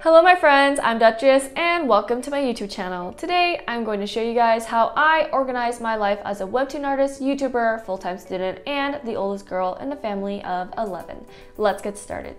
Hello my friends, I'm Duchess and welcome to my YouTube channel. Today I'm going to show you guys how I organize my life as a Webtoon artist, YouTuber, full-time student, and the oldest girl in a family of 11. Let's get started.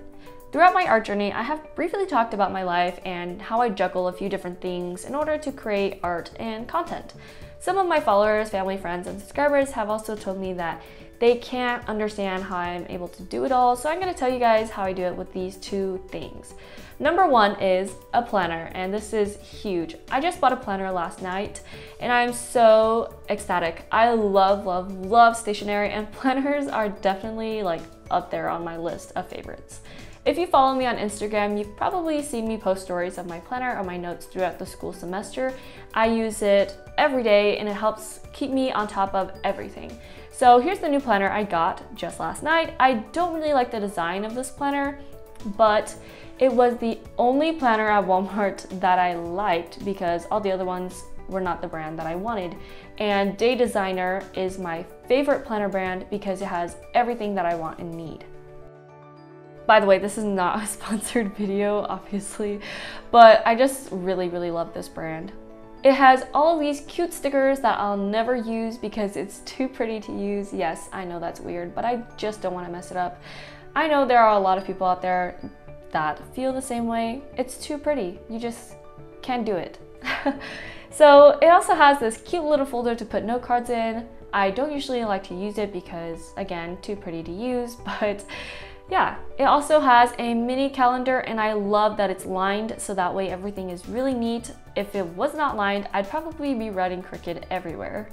Throughout my art journey, I have briefly talked about my life and how I juggle a few different things in order to create art and content. Some of my followers, family, friends, and subscribers have also told me that they can't understand how I'm able to do it all, so I'm going to tell you guys how I do it with these two things. Number one is a planner, and this is huge. I just bought a planner last night and I'm so ecstatic. I love stationery, and planners are definitely like up there on my list of favorites. If you follow me on Instagram, you've probably seen me post stories of my planner or my notes throughout the school semester. I use it every day and it helps keep me on top of everything. So here's the new planner I got just last night. I don't really like the design of this planner, but it was the only planner at Walmart that I liked because all the other ones were not the brand that I wanted. And Day Designer is my favorite planner brand because it has everything that I want and need. By the way, this is not a sponsored video, obviously, but I just really love this brand. It has all of these cute stickers that I'll never use because it's too pretty to use. Yes, I know that's weird, but I just don't want to mess it up. I know there are a lot of people out there that feel the same way. It's too pretty. You just can't do it. So it also has this cute little folder to put note cards in. I don't usually like to use it because, again, too pretty to use, but yeah, it also has a mini calendar and I love that it's lined so that way everything is really neat. If it was not lined, I'd probably be writing crooked everywhere.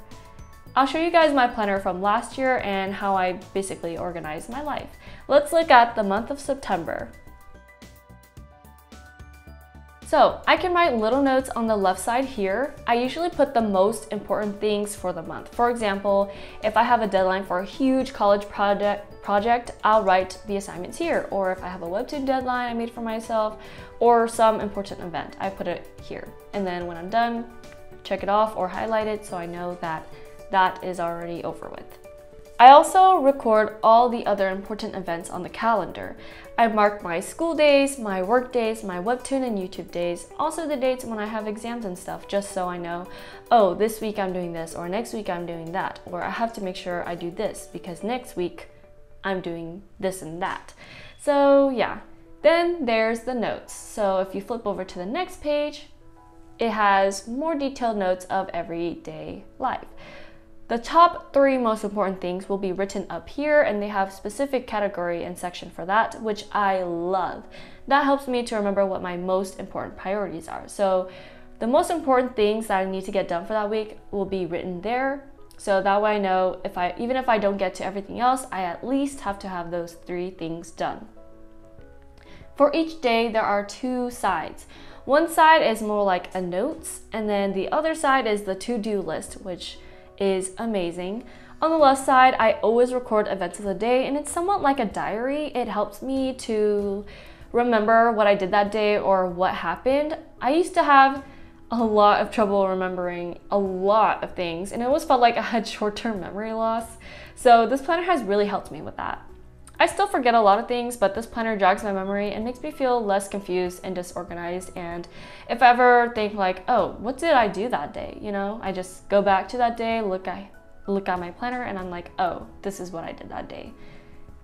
I'll show you guys my planner from last year and how I basically organize my life. Let's look at the month of September. So I can write little notes on the left side here. I usually put the most important things for the month. For example, if I have a deadline for a huge college project, I'll write the assignments here. Or if I have a Webtoon deadline I made for myself or some important event, I put it here. And then when I'm done, check it off or highlight it so I know that that is already over with. I also record all the other important events on the calendar. I mark my school days, my work days, my Webtoon and YouTube days, also the dates when I have exams and stuff, just so I know, oh, this week I'm doing this, or next week I'm doing that, or I have to make sure I do this because next week I'm doing this and that. So yeah, then there's the notes. So if you flip over to the next page, it has more detailed notes of everyday life. The top 3 most important things will be written up here, and they have specific category and section for that, which I love. That helps me to remember what my most important priorities are. So the most important things that I need to get done for that week will be written there. So that way I know even if I don't get to everything else, I at least have to have those 3 things done. For each day, there are 2 sides. One side is more like a notes, and then the other side is the to-do list, which is amazing. On the left side, I always record events of the day, and it's somewhat like a diary. It helps me to remember what I did that day or what happened. I used to have a lot of trouble remembering a lot of things, and it always felt like I had short-term memory loss. So this planner has really helped me with that. I still forget a lot of things, but this planner jogs my memory and makes me feel less confused and disorganized. And if I ever think like, oh, what did I do that day? You know, I just go back to that day, look at my planner, and I'm like, oh, this is what I did that day.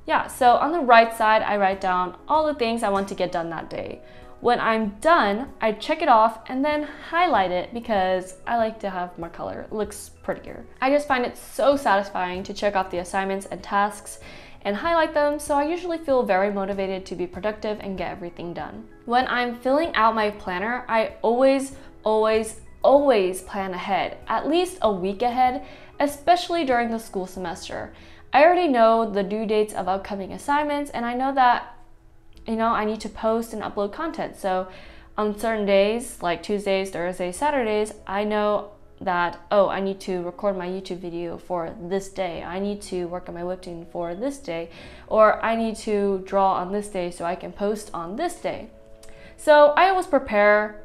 Yeah, so on the right side, I write down all the things I want to get done that day. When I'm done, I check it off and then highlight it because I like to have more color. It looks prettier. I just find it so satisfying to check off the assignments and tasks and highlight them, so I usually feel very motivated to be productive and get everything done. When I'm filling out my planner, I always plan ahead, at least a week ahead, especially during the school semester. I already know the due dates of upcoming assignments, and I know that, I need to post and upload content. So on certain days, like Tuesdays, Thursdays, Saturdays, I know that, oh, I need to record my YouTube video for this day, I need to work on my Webtoon for this day, or I need to draw on this day so I can post on this day. So I always prepare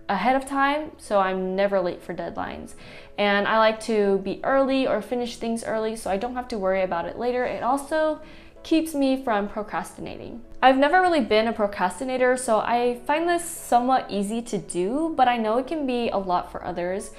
ahead of time so I'm never late for deadlines. And I like to be early or finish things early so I don't have to worry about it later. It also keeps me from procrastinating. I've never really been a procrastinator, so I find this somewhat easy to do, but I know it can be a lot for others.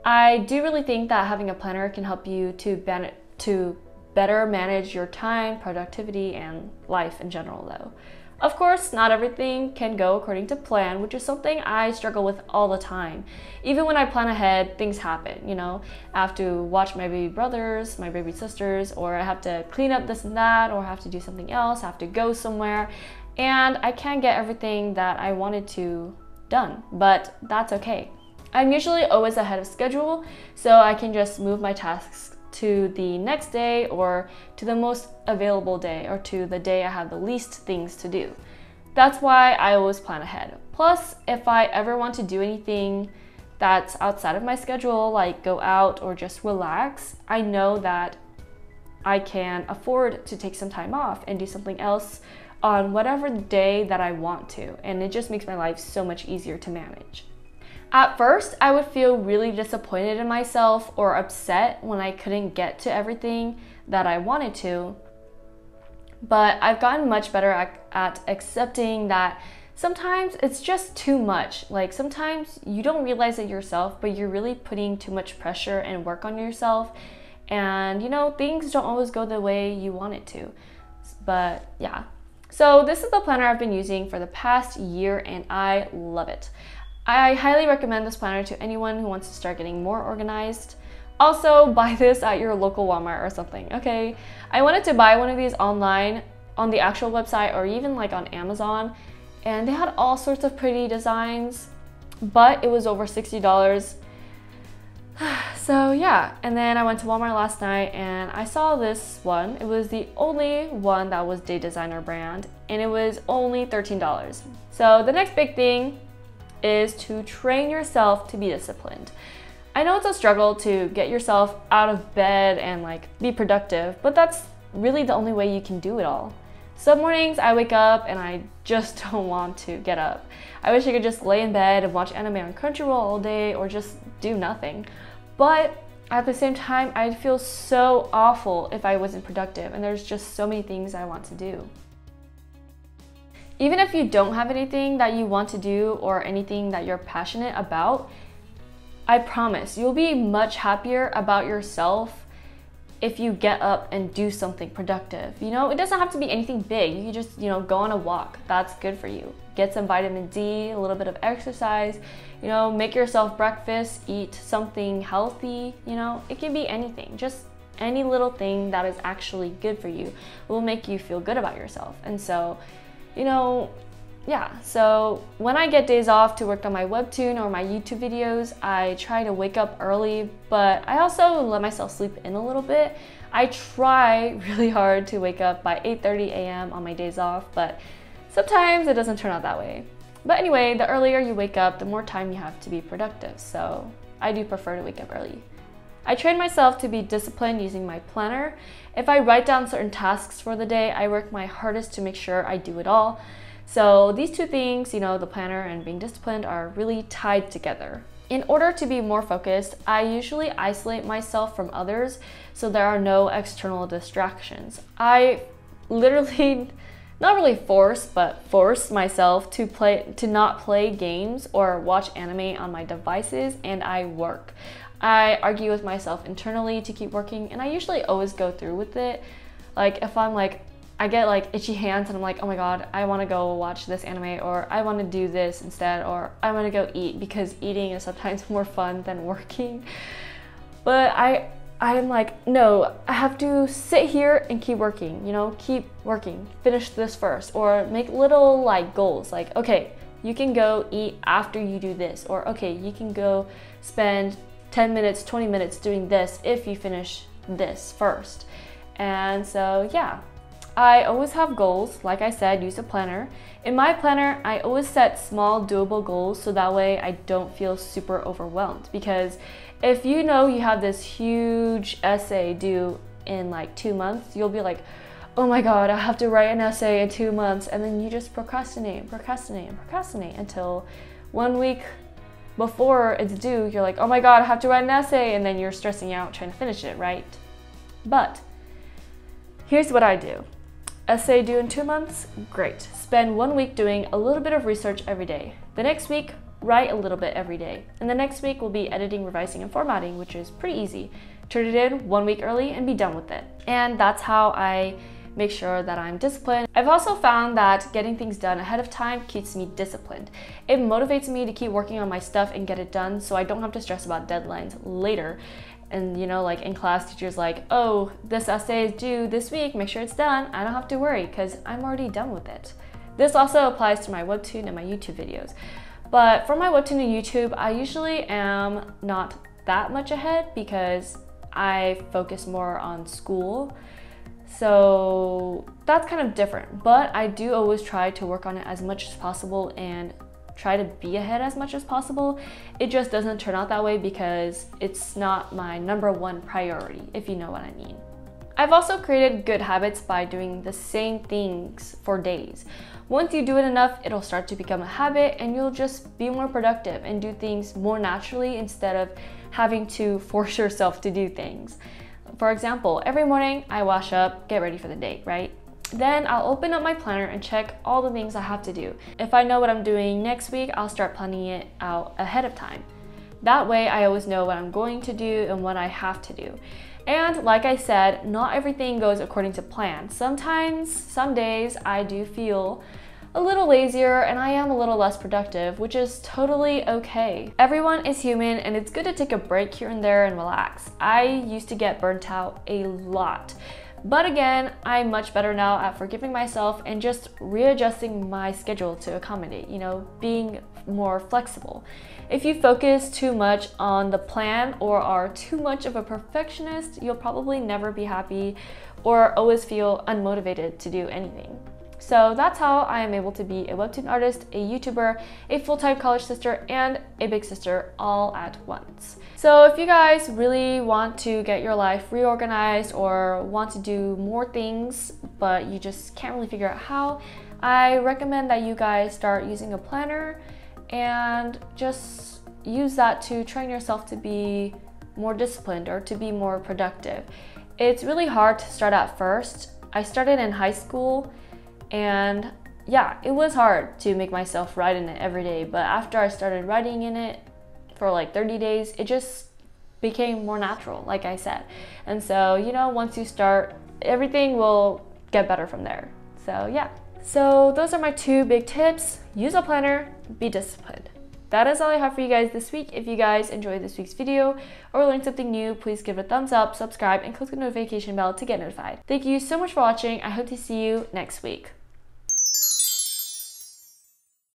I do really think that having a planner can help you to better manage your time, productivity, and life in general though. Of course, not everything can go according to plan, which is something I struggle with all the time. Even when I plan ahead, things happen, you know? I have to watch my baby brothers, my baby sisters, or I have to clean up this and that, or I have to do something else, I have to go somewhere, and I can't get everything that I wanted to done, but that's okay. I'm usually always ahead of schedule, so I can just move my tasks to the next day or to the most available day or to the day I have the least things to do. That's why I always plan ahead. Plus, if I ever want to do anything that's outside of my schedule, like go out or just relax, I know that I can afford to take some time off and do something else on whatever day that I want to, and it just makes my life so much easier to manage. At first, I would feel really disappointed in myself or upset when I couldn't get to everything that I wanted to, but I've gotten much better at accepting that sometimes it's just too much. Like sometimes you don't realize it yourself, but you're really putting too much pressure and work on yourself, and you know, things don't always go the way you want it to. But yeah, so this is the planner I've been using for the past year and I love it. I highly recommend this planner to anyone who wants to start getting more organized. Also, buy this at your local Walmart or something, okay? I wanted to buy one of these online on the actual website or even like on Amazon, and they had all sorts of pretty designs, but it was over $60. So yeah, and then I went to Walmart last night and I saw this one. It was the only one that was Day Designer brand, and it was only $13. So the next big thing is to train yourself to be disciplined. I know it's a struggle to get yourself out of bed and like be productive, but that's really the only way you can do it all. Some mornings I wake up and I just don't want to get up. I wish I could just lay in bed and watch anime on Crunchyroll all day or just do nothing. But at the same time, I'd feel so awful if I wasn't productive, and there's just so many things I want to do. Even if you don't have anything that you want to do or anything that you're passionate about, I promise you'll be much happier about yourself if you get up and do something productive. You know, it doesn't have to be anything big. You can just, you know, go on a walk. That's good for you. Get some vitamin D, a little bit of exercise, you know, make yourself breakfast, eat something healthy, you know, it can be anything. Just any little thing that is actually good for you will make you feel good about yourself. And so, you know, yeah, so when I get days off to work on my Webtoon or my YouTube videos, I try to wake up early, but I also let myself sleep in a little bit. I try really hard to wake up by 8:30 a.m. on my days off, but sometimes it doesn't turn out that way. But anyway, the earlier you wake up, the more time you have to be productive, so I do prefer to wake up early. I train myself to be disciplined using my planner. If I write down certain tasks for the day, I work my hardest to make sure I do it all. So these two things, you know, the planner and being disciplined, are really tied together. In order to be more focused, I usually isolate myself from others so there are no external distractions. I literally, not really force myself to not play games or watch anime on my devices, and I work. I argue with myself internally to keep working, and I usually always go through with it. Like if I'm like, I get like itchy hands and I'm like, oh my god, I want to go watch this anime, or I want to do this instead, or I want to go eat, because eating is sometimes more fun than working. But I'm like, no, I have to sit here and keep working, you know, keep working, finish this first, or make little like goals, like, okay, you can go eat after you do this, or okay, you can go spend 10 minutes, 20 minutes doing this if you finish this first. And so yeah, I always have goals. Like I said, use a planner. In my planner, I always set small doable goals so that way I don't feel super overwhelmed, because if you know you have this huge essay due in like 2 months, you'll be like, oh my god, I have to write an essay in 2 months, and then you just procrastinate until 1 week before it's due, you're like, oh my god, I have to write an essay, and then you're stressing out trying to finish it, right? But here's what I do. Essay due in 2 months? Great. Spend 1 week doing a little bit of research every day. The next week, write a little bit every day. And the next week will be editing, revising, and formatting, which is pretty easy. Turn it in 1 week early and be done with it. And that's how I make sure that I'm disciplined. I've also found that getting things done ahead of time keeps me disciplined. It motivates me to keep working on my stuff and get it done so I don't have to stress about deadlines later. And you know, like in class, teachers like, oh, this essay is due this week, make sure it's done. I don't have to worry because I'm already done with it. This also applies to my Webtoon and my YouTube videos. But for my Webtoon and YouTube, I usually am not that much ahead because I focus more on school. So that's kind of different, but I do always try to work on it as much as possible and try to be ahead as much as possible. It just doesn't turn out that way because it's not my #1 priority, if you know what I mean. I've also created good habits by doing the same things for days. Once you do it enough, it'll start to become a habit and you'll just be more productive and do things more naturally instead of having to force yourself to do things. For example, every morning I wash up, get ready for the day, right? Then I'll open up my planner and check all the things I have to do. If I know what I'm doing next week, I'll start planning it out ahead of time. That way I always know what I'm going to do and what I have to do. And like I said, not everything goes according to plan. Sometimes, some days I do feel a little lazier and I am a little less productive, which is totally okay. Everyone is human and it's good to take a break here and there and relax. I used to get burnt out a lot. But again, I'm much better now at forgiving myself and just readjusting my schedule to accommodate, you know, being more flexible. If you focus too much on the plan or are too much of a perfectionist, you'll probably never be happy or always feel unmotivated to do anything. So that's how I am able to be a Webtoon artist, a YouTuber, a full-time college sister, and a big sister all at once. So if you guys really want to get your life reorganized or want to do more things, but you just can't really figure out how, I recommend that you guys start using a planner and just use that to train yourself to be more disciplined or to be more productive. It's really hard to start at first. I started in high school and yeah, it was hard to make myself write in it every day, but after I started writing in it for like 30 days, it just became more natural, like I said. And so, you know, once you start, everything will get better from there. So yeah. So those are my 2 big tips. Use a planner, be disciplined. That is all I have for you guys this week. If you guys enjoyed this week's video or learned something new, please give it a thumbs up, subscribe, and click the notification bell to get notified. Thank you so much for watching. I hope to see you next week.